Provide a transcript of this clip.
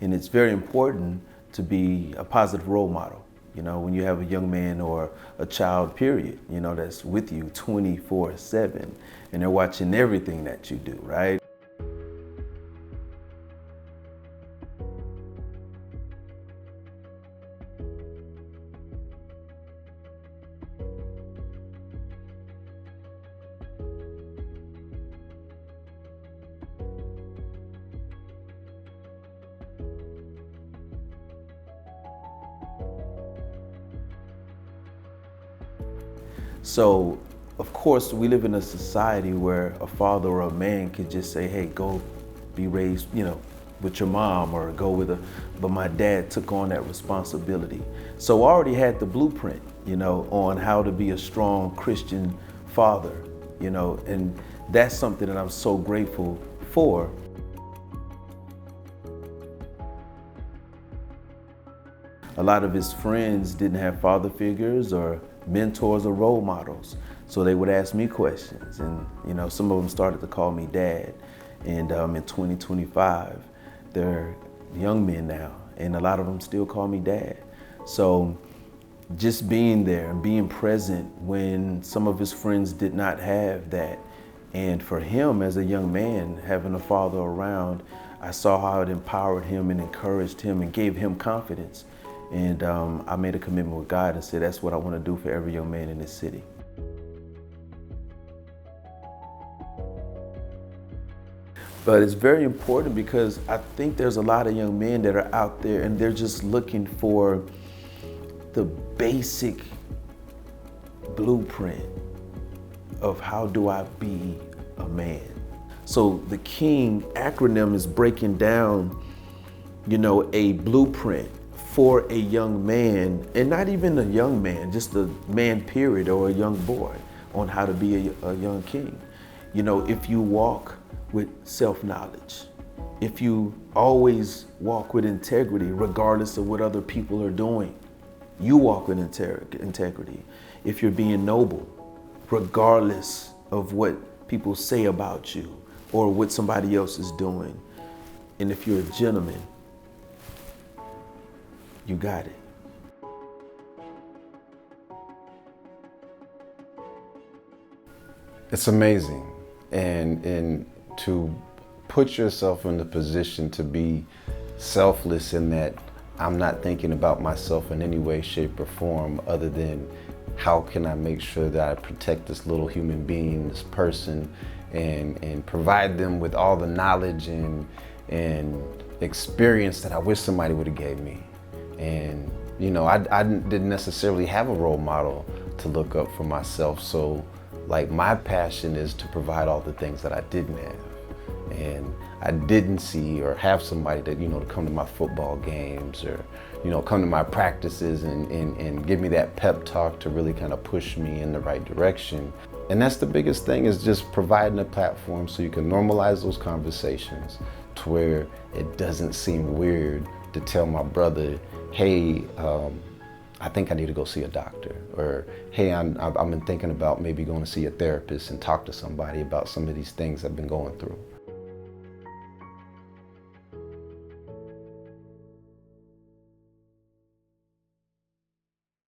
And it's very important to be a positive role model, you know, when you have a young man or a child, period, you know, that's with you 24/7 and they're watching everything that you do, right? So, of course, we live in a society where a father or a man could just say, hey, go be raised, you know, with your mom or go with a, but my dad took on that responsibility. So I already had the blueprint, you know, on how to be a strong Christian father, you know, and that's something that I'm so grateful for. A lot of his friends didn't have father figures or mentors or role models. So they would ask me questions and, you know, some of them started to call me dad. And in 2025, they're young men now and a lot of them still call me dad. So just being there and being present when some of his friends did not have that. And for him as a young man, having a father around, I saw how it empowered him and encouraged him and gave him confidence. And I made a commitment with God and said, that's what I want to do for every young man in this city. But it's very important because I think there's a lot of young men that are out there and they're just looking for the basic blueprint of how do I be a man. So the King acronym is breaking down, you know, a blueprint for a young man, and not even a young man, just a man period or a young boy on how to be a young king. You know, if you walk with self-knowledge, if you always walk with integrity, regardless of what other people are doing, you walk with integrity. If you're being noble, regardless of what people say about you or what somebody else is doing. And if you're a gentleman, you got it. It's amazing. And to put yourself in the position to be selfless in that I'm not thinking about myself in any way, shape, or form other than how can I make sure that I protect this little human being, this person, and provide them with all the knowledge and experience that I wish somebody would have gave me. And you know, I didn't necessarily have a role model to look up for myself. So like my passion is to provide all the things that I didn't have. And I didn't see or have somebody that, you know, to come to my football games or, you know, come to my practices and give me that pep talk to really kind of push me in the right direction. And that's the biggest thing, is just providing a platform so you can normalize those conversations to where it doesn't seem weird to tell my brother, hey, I think I need to go see a doctor, or hey, I've been thinking about maybe going to see a therapist and talk to somebody about some of these things I've been going through.